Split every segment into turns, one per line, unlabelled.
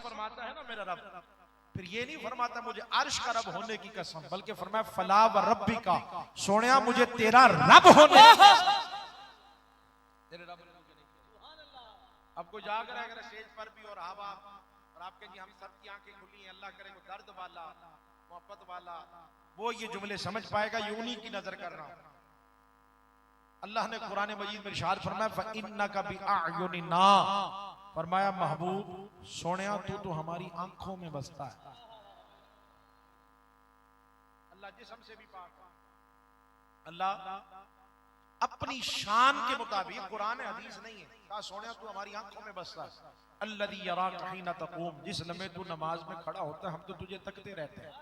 कसम फरमाता है ना मेरा रब, फिर ये नहीं फरमाता मुझे अर्श का रब होने की कसम, बल्कि फरमाया फला व रब्बी का, सोनिया मुझे तेरा रब होने की कसम। तेरे रब ने मुझे नहीं किया। अब कोई जाग रहा है स्टेज पर भी और हवा और आपके जी हम सबकी आंखें खुली हैं, अल्लाह करे वो दर्द वाला मोहब्बत वाला वो ये जुमले समझ पाएगा, ये उन्हीं की नजर कर रहा हूं। अल्लाह ने कुरान मजीद में इरशाद फरमाया इन्नका बिअयुनिना, फरमाया महबूब सोनिया तू तो हमारी आंखों में बसता है। अल्लाह जिस्म से भी पाक, अल्लाह अपनी शान के मुताबिक, कुरान हदीस नहीं है, कहा सोनिया तू हमारी आंखों में बसता है। अल्लज़ी यराका हिना तक़ूम, जिस लम्हे तू नमाज में खड़ा होता है हम तो तुझे तकते रहते हैं।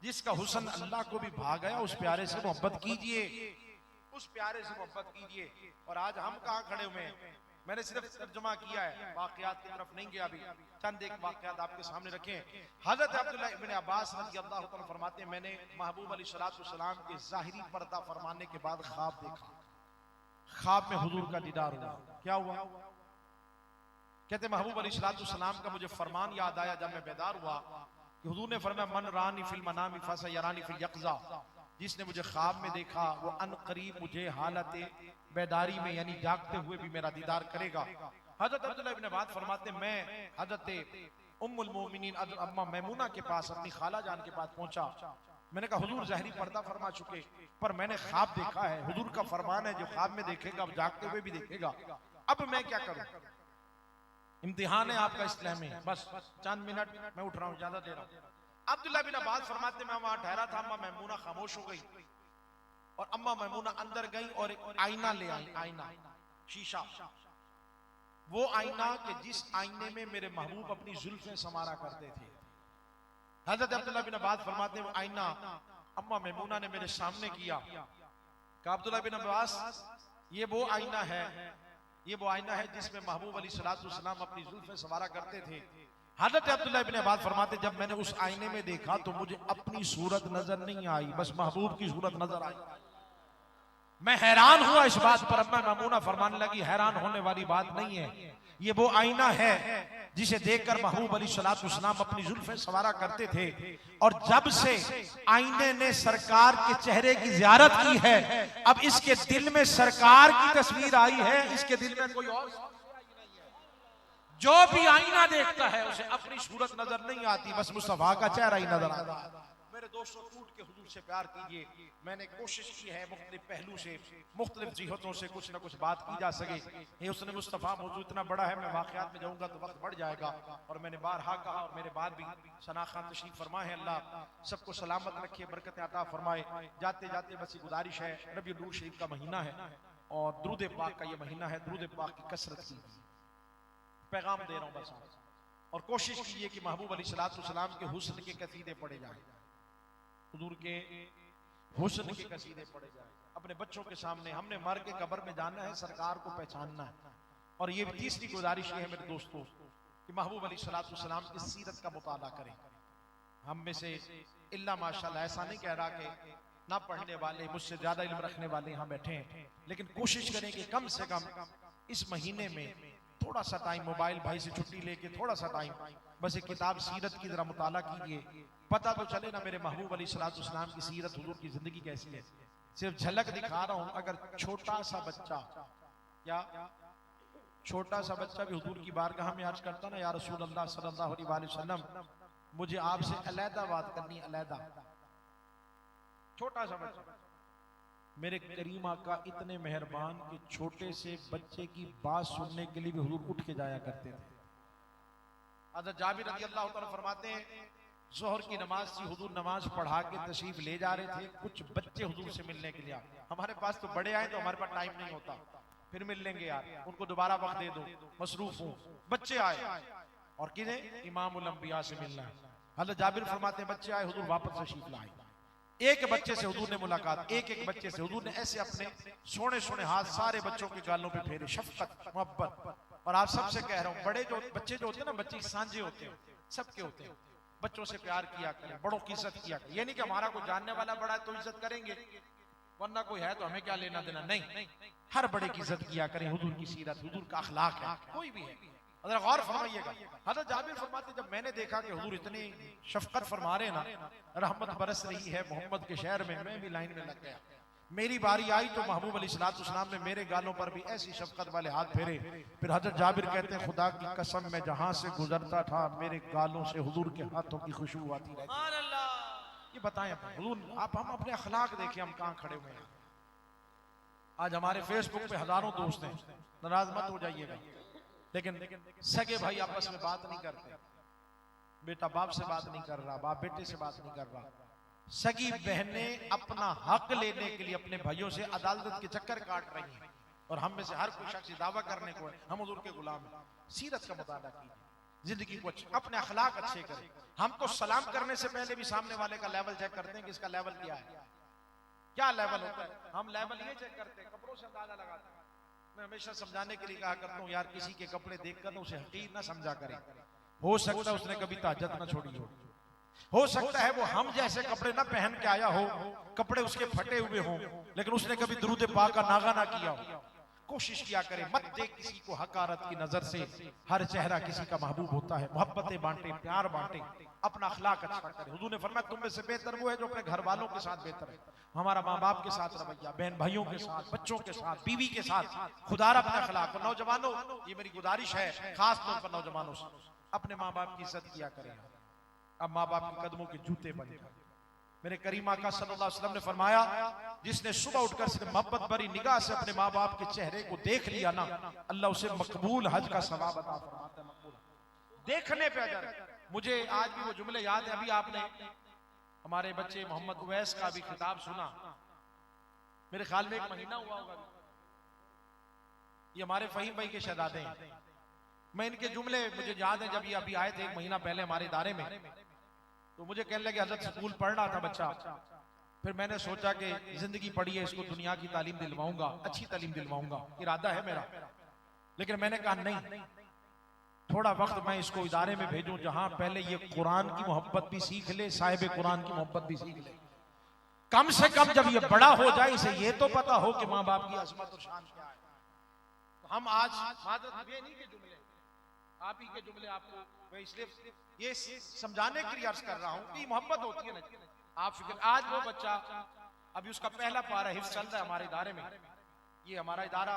जिसका हुस्न अल्लाह को भी भा गया, उस प्यारे से मोहब्बत कीजिए, उस प्यारे से मोहब्बत कीजिए। और आज हम कहाँ खड़े हुए हैं, मैंने सिर्फ तर्जुमा किया है, वाकयात की तरफ नहीं गया अभी। चंद एक वाकयात आपके सामने रखे। हजरत अब्दुल्लाह इब्न अब्बास रज़ियल्लाहु तआला फरमाते हैं मैंने महबूब अलैहिस्सलातु वस्सलाम के ज़ाहिरी पर्दा फरमाने के बाद ख्वाब देखा, ख्वाब में हुजूर का दीदार हुआ। क्या हुआ? कहते महबूब अलैहिस्सलातु वस्सलाम का मुझे फरमान याद आया जब मैं बेदार हुआ कि हुजूर ने फरमाया मन रानी फिल मनामी फसयरानी फिल यक़ज़ा, जिसने मुझे ख्वाब में देखा वो अन करीब मुझे हालत बेदारी में यानी जागते हुए भी मेरा दीदार करेगा। हजरत अब्दुल्लाह इब्न अब्बास फरमाते मैं हजरत उम्मुल मोमिनीन अम्मा मैमूना के पास, अपनी खाला जान के पास पहुंचा। मैंने कहा हुजूर ज़ाहिरी पर्दा फरमा चुके, पर मैंने ख्वाब देखा है, हुजूर का फरमान है जो ख्वाब में देखेगा अब जागते हुए भी देखेगा, अब मैं क्या करूं? इम्तिहान है आपका इस्लामी, बस चंद मिनट मैं उठ रहा हूं, ज्यादा दे रहा हूं। अब्दुल्लाह बिन अब्बास फरमाते मैं वहां ठहरा था, अम्मा मैमूना खामोश हो गई और अम्मा मैमूना अंदर गई और एक आईना ले आई, आईना शीशा, वो आईना के जिस आईने में मेरे महबूब अपनी जुल्फें समारा करते थे। हजरत अब्दुल्लाह बिन अब्बास फरमाते वो आईना अम्मा मैमूना ने मेरे सामने किया। कहा अब्दुल्लाह बिन अब्बास ये वो आईना है, ये वो आईना है जिसमें महबूब अलैहिस्सलातु वस्सलाम अपनी जुल्फें संवारा करते थे। हज़रत अब्दुल्लाह इब्न अब्बास फरमाते जब मैंने उस आईने में देखा तो मुझे अपनी सूरत नजर नहीं आई, बस महबूब की सूरत नजर आई। मैं हैरान हुआ इस बात पर। अम्मा मैमूना फरमाने लगी हैरान होने वाली बात नहीं है, ये वो आईना है जिसे देखकर महबूब अलैहिस्सलातु वस्सलाम अपनी जुल्फें संवारा करते थे, और जब से आईने ने सरकार के चेहरे की ज़ियारत की है अब इसके दिल में सरकार की तस्वीर आई है, इसके दिल में कोई और। जो भी आईना देखता है उसे अपनी सूरत नजर नहीं आती, बस मुस्तफा का चेहरा ही नजर आता है। मेरे दोस्तों टूट के हुजूर से प्यार कीजिए। मैंने कोशिश की है मुख्तलिफ पहलू से, मुख्तलिफ जिहतों से कुछ ना कुछ बात की जा सके। ये उसने मुस्तफा मौजूद इतना बड़ा है, मैं वाकयात में जाऊंगा तो वक्त बढ़ जाएगा, और मैंने बारहा कहा और मेरे बाद भी सना खान तशरीफ फरमा है। अल्लाह सबको सलामत रखे, बरकत अता फरमाए। जाते जाते बस गुजारिश है, रबीउल अव्वल शरीफ का महीना है और दुरूद पाक का ये महीना है, दुरूद पाक की कसरत की पैगाम दे रहा हूं बस। और कोशिश कीजिए कि महबूब अलैहिस्सलातु वस्सलाम के हुस्न के कसीदे पढ़े जाएं, हुजूर के हुस्न के कसीदे पढ़े जाएं। अपने बच्चों के सामने हमने मर के कब्र में जाना है, सरकार को पहचानना है। और ये तीसरी गुजारिश है मेरे दोस्तों कि महबूब अलैहिस्सलातु वस्सलाम की सीरत का मुताला करें। हम में से इल्ला माशाल्लाह ऐसा नहीं कह रहा कि ना पढ़ने वाले, मुझसे ज्यादा इल्म रखने वाले यहाँ बैठे हैं, लेकिन कोशिश करें कि कम से कम इस महीने में थोड़ा सा टाइम मोबाइल भाई से छुट्टी लेके थोड़ा सा टाइम बस एक किताब सीरत की जरा मुताला कीजिए, पता तो चले ना मेरे महबूब अलैहिस्सलातु वस्सलाम की सीरत, हुजूर की जिंदगी कैसी है। सिर्फ झलक दिखा रहा हूं। अगर छोटा सा बच्चा या छोटा सा बच्चा भी हुजूर की बारगाह में अर्ज करता ना, या रसूल अल्लाह सल्लल्लाहु अलैहि वसल्लम मुझे आपसे अलहदा बात करनी, अलहदा, छोटा सा बच्चा, मेरे करीम आका इतने मेहरबान कि छोटे से बच्चे की बात सुनने के लिए भी हुजूर उठ के जाया करते थे। हज़रत जाबिर रज़ियल्लाहु तआला फरमाते हैं जोहर की नमाज थी, हुजूर नमाज पढ़ा के तशरीफ ले जा रहे थे, कुछ बच्चे हुजूर से मिलने के लिए आए। हमारे पास तो बड़े आए तो हमारे पास टाइम नहीं होता, फिर मिल लेंगे यार, उनको दोबारा वक्त दे दो, मसरूफ हूं। बच्चे आए और किन्हें? इमामुल अंबिया से मिलना है। हज़रत जाबिर फरमाते हैं बच्चे आए, हुजूर वापस तशरीफ लाए। एक बच्चे से हुजूर ने मुलाकात, एक बच्चे से हुजूर ने ऐसे अपने सोने सोने हाथ सारे बच्चों के गालों पे फेरे, शफकत मोहब्बत। और आप सबसे कह रहा हूं, बड़े जो बच्चे जो होते हैं ना, बच्चे सांझे होते हैं, सबके होते हैं, बच्चों से प्यार किया करें, बड़ों की इज्जत किया करें। ये नहीं कि हमारा कोई जानने वाला बड़ा है तो इज्जत करेंगे, वरना कोई है तो हमें क्या लेना देना, नहीं, हर बड़े की इज्जत किया करें। हुजूर की सीरत, हुजूर का अखलाक है, कोई भी है। जरा गौर फरमाइएगा। हज़रत जाबिर फरमाते जब मैंने देखा कि हुजूर इतनी शफकत फरमा रहे ना, रहमत बरस रही है मोहम्मद के शहर में, मैं भी लाइन में लग गया। मेरी बारी आई तो महबूब अलैहिस्सलाम ने मेरे गालों पर भी ऐसी शफकत वाले हाथ फेरे। फिर हज़रत जाबिर कहते हैं खुदा की कसम मैं जहां से गुजरता था मेरे गालों से हुजूर के हाथों की खुशबू आती रहती। ये बताएं हुजूर, आप हम अपने अखलाक देखें, हम कहां खड़े हुए हैं। आज हमारे फेसबुक पे हजारों दोस्त हैं, नाराज मत हो जाइएगा, लेकिन सगे भाई आपस में बात नहीं करते। बेटा बाप से बात नहीं कर रहा, बाप बेटे से बात नहीं कर रहा। सगी बहनें अपना हक लेने के लिए अपने भाइयों से अदालत के चक्कर काट रही हैं, और हम में से हर कोई शख्स दावा करने को है हम हुजूर के गुलाम हैं। सीरत का मुताला कीजिए, जिंदगी को अपने अखलाक अच्छे करें। हम तो सलाम करने से पहले भी सामने वाले का लेवल चेक करते हैं कि इसका लेवल क्या है, क्या लेवल होता है। हम लेवल ये चेक करते हैं, कपड़ों से अंदाजा लगाते हैं। मैं हमेशा समझाने के लिए कहा करता हूँ, यार किसी के कपड़े देखकर ना उसे हकीर ना समझा करें। हो सकता है उसने कभी तहज्जुद ना छोड़ी हो सकता है वो हम जैसे कपड़े ना पहन के आया हो, कपड़े उसके फटे हुए हों, लेकिन उसने कभी दुरूद पाक का नागा ना किया हो। कोशिश किया करे, मत देख किसी को हकारत की नजर से। हर चेहरा किसी का महबूब होता है। मोहब्बतें बांटे, प्यार बांटे, अपना अखलाक अच्छा करे। हुजूर ने फरमाया तुम में से बेहतर वो है जो अपने घर वालों के साथ बेहतर है। हमारा माँ बाप के साथ रवैया, बहन भाइयों के साथ, बच्चों के साथ, बीवी के साथ, खुदारा अपना अखलाक। नौजवानों, ये मेरी गुजारिश है खास तौर पर नौजवानों से, अपने माँ बाप की इज्जत किया करें। अब माँ बाप के कदमों के जूते बन जाए। मेरे करीम आका सल्लल्लाहु अलैहि वसल्लम ने फरमाया जिसने सुबह उठकर सिर्फ मोहब्बत भरी निगाह से अपने माँ बाप के चेहरे को देख लिया ना, अल्लाह उसे मकबूल हज का सवाब अता फरमाता है। मकबूल देखने पे अजर। मुझे आज भी वो जुमले याद है। अभी आपने हमारे बच्चे मोहम्मद उवैस का भी खिताब सुना, मेरे ख्याल में 1 महीना हुआ होगा। ये हमारे फहीम भाई के शहजादे हैं। मैं इनके जुमले मुझे याद है, जब ये अभी आए थे 1 महीना पहले हमारे इदारे में, तो मुझे कहने लगे हजरत स्कूल पढ़ रहा था बच्चा, फिर मैंने सोचा कि जिंदगी पढ़ी है, इसको दुनिया की तालीम दिलवाऊंगा, अच्छी तालीम दिलवाऊंगा, इरादा है मेरा। लेकिन मैंने कहा नहीं, थोड़ा वक्त मैं इसको इदारे में भेजूं जहां पहले ये कुरान की मोहब्बत भी सीख ले, साहिब कुरान की मोहब्बत भी सीख ले। कम से कम जब ये बड़ा हो जाए इसे ये तो पता हो कि माँ बाप की अजमत और शान क्या है। तो हम आज ये नहीं के जुमले, आप ही के जुमले आपको मैं इसलिए ये समझाने के लिए अर्ज कर रहा हूं कि मोहब्बत होती है ना। आप फिक्र, आज वो बच्चा अभी उसका पहला पारा हिफ्ज़ चल रहा है हमारे इदारे में। ये हमारा इदारा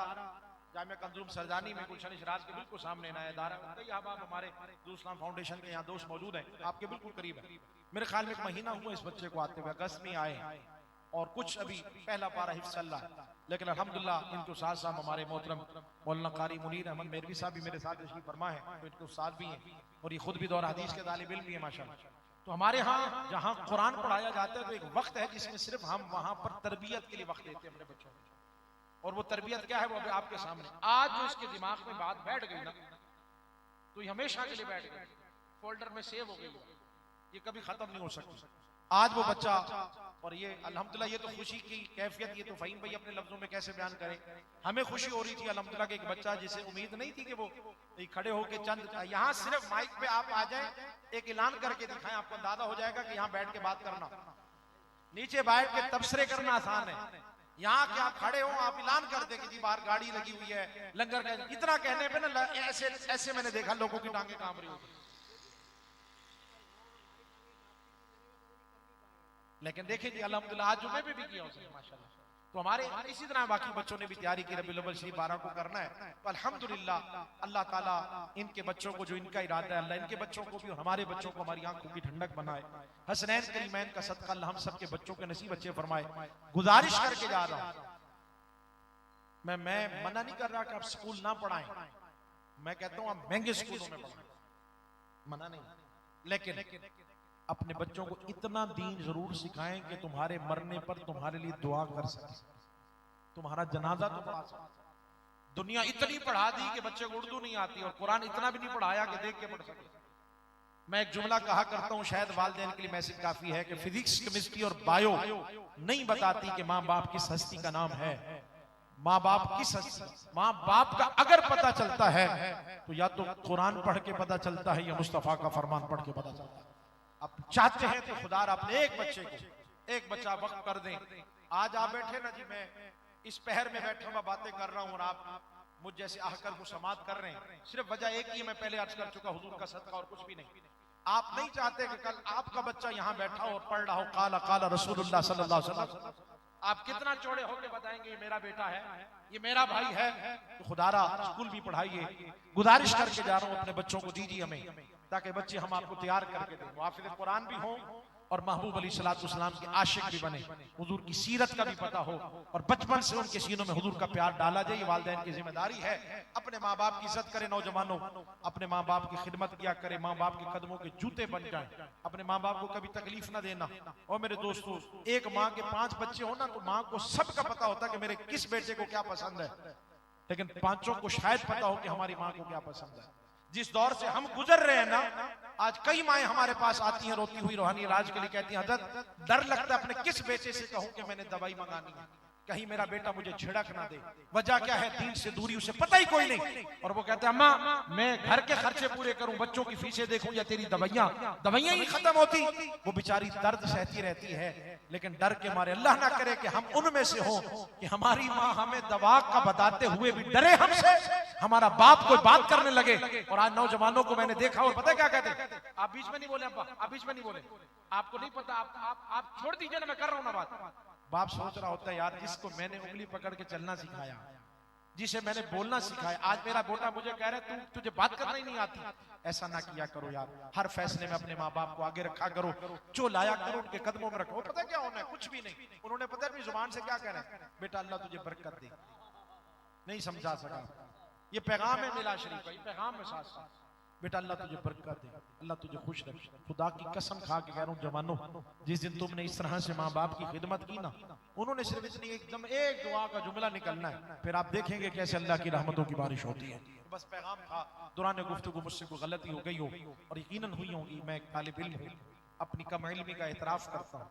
जामिया कंजूम सरदानी में गुलशन इशरात के बिल्कुल सामने नया इदारा। कई अहबाब हमारे दूसरा फाउंडेशन के यहाँ दोस्त मौजूद हैं, आपके बिल्कुल करीब है। मेरे ख्याल में 1 महीना हुआ इस बच्चे को आते हुए, अगस्त में आए हैं और कुछ अभी पहला पारा हिफ्ज़ चल रहा है। लेकिन अल्हम्दुलिल्लाह इनके साथ साथ हमारे मोहतरम मौलाना कारी मुनीर अहमद मेरवी साहब भी मेरे साथ तशरीफ फरमा है, तो इनके उस्ताद भी हैं और ये खुद भी दौर हदीस के तालिब इल्म भी है माशाअल्लाह। तो हमारे यहाँ जहाँ कुरान पढ़ाया जाता है तो एक वक्त है जिसमें सिर्फ हम वहाँ पर तरबियत के लिए वक्त देते हैं अपने बच्चों को। और वो तरबियत क्या है वो अभी आपके सामने। आज जो इसके दिमाग में बात बैठ गई ना, तो ये हमेशा के लिए बैठ गई, फोल्डर में सेव हो गई, ये कभी खत्म नहीं हो सकती। आज वो बच्चा, और ये अल्हम्दुलिल्लाह ये तो खुशी की कैफियत, ये तो फहीम भाई अपने लफ्जों में कैसे बयान करें। हमें खुशी हो रही थी अल्हम्दुलिल्लाह कि एक बच्चा जिसे उम्मीद नहीं थी कि वो खड़े होके चंद यहाँ सिर्फ माइक पे आप आ जाएं, एक ऐलान करके दिखाएं, आपको अंदाजा हो जाएगा कि यहाँ बैठ के बात करना, नीचे बैठ के तबसरे करना आसान है। यहाँ के आप खड़े हो, आप ऐलान कर दे कि जी बाहर गाड़ी लगी हुई है, लंगर का, इतना कहने पे ना ऐसे ऐसे मैंने देखा लोगों की टांगे कांप रही होती। लेकिन देखिए जी अल्हम्दुलिल्लाह आज जुमे में भी किया उसने माशाल्लाह। तो हमारे इसी तरह बाकी बच्चों ने भी तैयारी की रबीउल अव्वल शरीफ 12 को करना है। तो अल्हम्दुलिल्लाह अल्लाह ताला इनके बच्चों को, जो इनका इरादा है, अल्लाह इनके बच्चों को भी, हमारे बच्चों को हमारी आंखों की ठंडक बनाए। हसनैन करीमैन का सदका अल्लाह हम सब के बच्चों के नसीब अच्छे फरमाए। गुजारिश करके जा रहा हूं, मैं मना नहीं कर रहा कि आप स्कूल ना पढ़ाएं, मैं कहता हूं आप महंगे स्कूलों में पढ़ाएं, मना नहीं, लेकिन अपने बच्चों को इतना दीन जरूर सिखाएं कि तुम्हारे मरने पर तुम्हारे लिए दुआ कर सके, तुम्हारा जनाजा तो पढ़ा सके। दुनिया इतनी पढ़ा दी कि बच्चे को उर्दू नहीं आती, और कुरान इतना भी नहीं पढ़ाया कि देख के पढ़ सके। मैं एक जुमला कहा करता हूं, शायद वालिदैन के लिए मैसेज काफी है, कि फिजिक्स, केमिस्ट्री और बायो नहीं बताती कि माँ बाप किस हस्ती का नाम है। माँ बाप किस हस्ती, माँ बाप का अगर पता चलता है तो या तो कुरान पढ़ के पता चलता है या मुस्तफा का फरमान पढ़ के पता चलता है। आप चाहते हैं तो खुदा अपने एक बच्चे को, एक बच्चा वक्त कर दें। आज आप बैठे ना जी, मैं इस पहर में बैठा हुआ बातें कर रहा हूं और आप मुझ जैसे आहकर को समात कर रहे हैं, सिर्फ वजह एक ही है, मैं पहले अर्ज कर चुका, हुजूर का सदका और कुछ भी नहीं। आप नहीं चाहते कि कल आपका बच्चा यहाँ बैठा हो और पढ़ रहा हो काला काला रसूलुल्लाह सल्लल्लाहु अलैहि वसल्लम, आप कितना चौड़े होकर बताएंगे ये मेरा बेटा है, ये मेरा भाई है। तो खुदारा स्कूल भी पढ़ाइए, गुजारिश करके जा रहा हूँ अपने बच्चों को दीजिए हमें, ताकि बच्चे हम आपको तैयार करके दें, मुहाफिज़ कुरान भी हो और महबूब अलैहिस्सलाम के आशिक भी बने, हुजूर की सीरत का भी पता हो और बचपन से उनके सीनों में हुजूर का प्यार डाला जाए। वालिदैन की जिम्मेदारी है, अपने माँ बाप की इज्जत करें नौजवानों, अपने माँ बाप की खिदमत किया करें, माँ बाप के कदमों के जूते बन जाएं, अपने माँ बाप को कभी तकलीफ ना देना। और मेरे दोस्तों, एक माँ के 5 बच्चे हो ना तो माँ को सबका पता होता है कि मेरे किस बेटे को क्या पसंद है, लेकिन पांचों को शायद पता हो कि हमारी माँ को क्या पसंद है। जिस दौर से हम गुजर रहे हैं ना, आज कई माएं हमारे पास आती हैं रोती हुई रूहानी इलाज के लिए, कहती हैं हज़रत डर लगता है अपने किस बेटे से कहूं कि मैंने दवाई मंगानी है, कहीं मेरा बेटा मुझे छिड़क ना दे। वजह क्या है? दीन से दूरी, उसे पता ही कोई नहीं। और वो कहते हैं अम्मा मैं घर के खर्चे पूरे करूं, बच्चों की फीसें देखूं, या तेरी दवाइयां ही खत्म होती। वो बेचारी दर्द सहती रहती है, लेकिन डर के मारे, अल्लाह ना करे कि हम उनमें से हो कि हमारी माँ हमें दवा का बताते हुए भी डरे हमसे, हमारा बाप कोई बात करने लगे। और आज नौजवानों को मैंने देखा, और पता है क्या कहते? आप बीच में नहीं बोले अब्बा, आप बीच में नहीं बोले, आपको नहीं पता, आप छोड़ दीजिए ना, मैं कर रहा हूं ना बात। बाप सोच रहा होता है यार, जिसको मैंने उंगली पकड़ के चलना सिखाया, जिसे मैंने बोलना सिखाया, आज मेरा बेटा मुझे कह रहा है तुझे बात करना ही नहीं आती। ऐसा ना किया करो यार, हर फैसले में अपने माँ बाप को आगे रखा करो, जो लाया करो उनके कदमों में रखो। पता क्या होना है? कुछ भी नहीं। उन्होंने पता है अपनी जुबान से क्या कह रहे हैं? बेटा अल्लाह तुझे बरकत दे। नहीं समझा सका, ये पैगाम है मिला शरीफ का, ये पैगाम है साथ साथ, बेटा अल्लाह तुझे बरकत दे, अल्लाह तुझे खुश रखे। खुदा की कसम खा के कह रहा हूँ जवानों, जिस दिन तुमने इस तरह से माँ बाप की खिदमत की ना, उन्होंने सिर्फ इतनी एकदम एक दुआ का जुमला निकलना है, फिर आप देखेंगे कैसे अल्लाह की रहमतों की बारिश होती है। बस पैगाम था, दौरान गुफ्तगू मुझसे कोई गलती हो गई हो, और यकीनन हुई होगी, मैं एक तालिब इल्म हूँ, अपनी कम इल्मी का एतराफ़ करता हूँ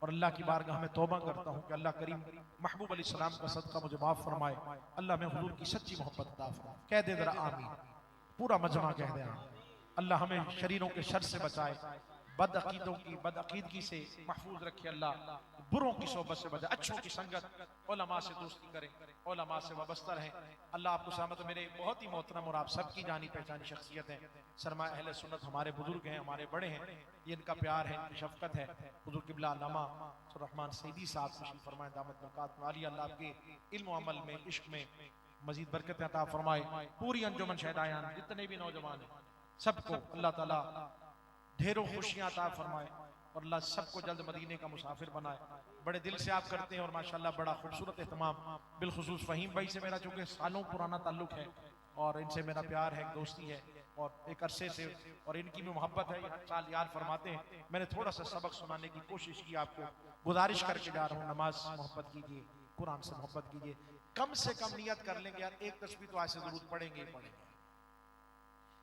और अल्लाह की बारगाह में तौबा करता हूँ कि अल्लाह करीम महबूब अलैहिस्सलाम का सदका मुझे माफ़ फरमाए, अल्लाह में हुजूर की सच्ची मोहब्बत अता फरमाए। कह दे जरा आमीन, पूरा मजमा कह दे आमीन। अल्लाह हमें शरीरों के शर से बचाए, बदअकीदों की बदअकीदगी से महफूज रखे, अल्लाह बुरों की सोबत से बचाए, अच्छों की संगत, उलमा से दोस्ती करें, उलमा से वाबस्ता रहें। अल्लाह आपको सलामत। मेरे बहुत ही मोहतरम और आप सबकी जानी पहचानी शख्सियत है, सरमाया अहले सुन्नत, हमारे बुजुर्ग हैं, हमारे बड़े हैं, ये इनका प्यार है, इनकी शफकत है। हुजूर क़िबला अल्लामा रहमान सईदी साहब तशरीफ़ फरमाए, दामत बरकात वाली, अल्लाह आपके इल्म अमल में, इश्क में मजीद बरकत अता फरमाए। पूरी अंजुमन शहदायान जितने भी नौजवान हैं सबको अल्लाह ताला ढेरों खुशियां अता फरमाए और अल्लाह सबको जल्द मदीने का मुसाफिर बनाए। बड़े दिल से आप करते हैं और माशाल्लाह बड़ा खूबसूरत एहतमाम। बिलखुसूस फ़हीम भाई से मेरा चूँकि सालों पुराना ताल्लुक है और इनसे मेरा प्यार है, दोस्ती है और एक अरसे से, और इनकी भी मोहब्बत है, हर साल याद फरमाते हैं। मैंने थोड़ा सा सबक सुनाने की कोशिश की, आपको गुजारिश करके जा रहा हूँ, नमाज मोहब्बत कीजिए, कुरान से मोहब्बत कीजिए, कम से कम नियत कर लेंगे यार एक तस्बीह तो आज से जरूर पढ़ेंगे ही पढ़ेंगे।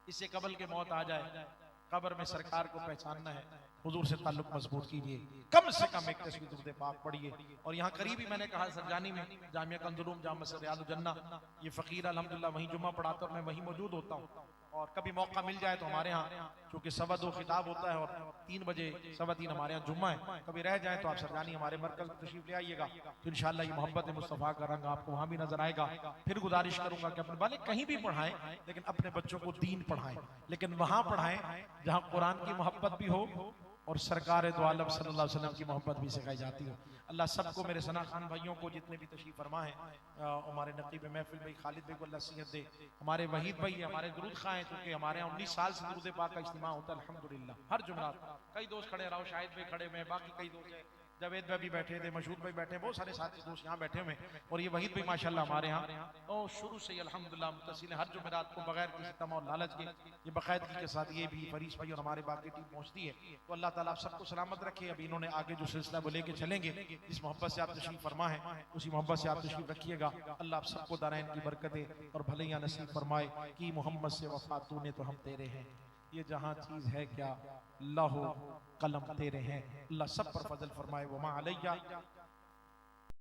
इससे कबल के मौत आ जाए, कब्र में सरकार को पहचानना है, हुजूर से ताल्लुक मजबूत कीजिए, कम से कम एक तस्बीह दुरूद पाक पढ़िए। और यहाँ करीब ही मैंने कहा सरजानी में जामिया कंजुलूम जाम मस्जिद रियादुल जन्ना, ये फ़कीर अल्हम्दुलिल्लाह वहीं जुम्मा पढ़ाता और मैं वहीं मौजूद होता हूँ। और कभी मौका मिल जाए तो हमारे यहाँ चूँकि 2:15 खिताब होता है और 3 बजे 3:15 हमारे यहाँ जुम्मा है, कभी रह जाए तो आप सरजानी हमारे मरकज़ तशरीफ ले आइएगा, तो इंशाअल्लाह ये मोहब्बत मुस्तफ़ा का रंग आपको वहाँ भी नजर आएगा। फिर गुजारिश करूंगा कि अपने वाले कहीं भी पढ़ाएं, लेकिन अपने बच्चों को दीन पढ़ाएं, लेकिन वहाँ पढ़ाएं जहाँ कुरान की मोहब्बत भी हो और सरकार दो आलम सल्लल्लाहु अलैहि वसल्लम की मोहब्बत भी सिखाई जाती हो। अल्लाह सबको, मेरे सना खान भाइयों को जितने भी तशरीफ फरमा है, हमारे नकीब महफिल भाई खालिद भाई को अल्लाह सेहत दे, हमारे वहीद भाई हमारे दुरूद खां हैं, क्योंकि हमारे यहाँ 19 साल से दुरूद पाक का इज्तिमा होता है अल्हम्दुलिल्लाह हर जुमरात। कई दोस्त खड़े रहो, शाहिद भाई खड़े हुए हैं, बाकी कई दोस्त हैं, जावेद भाई भी बैठे थे, मशहूद भाई बैठे, बहुत सारे साथी दोस्त यहाँ बैठे हुए हैं। और ये वहीद भाई माशाल्लाह हमारे यहाँ और शुरू से ही अल्हम्दुलिल्लाह मुत्तसिल है, हर जुमेरात को बगैर किसी तमा और लालच के ये बाकायदगी के साथ ये भी फरीस भाई और हमारे बाकी टीम पहुँचती है। तो अल्लाह ताला आप सबको सलामत रखे। अभी इन्होंने आगे जो सिलसिला वो लेके चलेंगे, जिस मोहब्बत से आप तशरीफ फरमा है उसी मोहब्बत से आप तशरीफ रखिएगा। अल्लाह आप सबको दारैन की बरकतें और भलाइयाँ नसीब फरमाए कि मोहम्मद से वफा तूने तो हम तेरे हैं, ये जहाँ चीज़ है क्या लहो कलम तेरे हैं। अल्लाह सब पर फजल फरमाए। वमा अलैया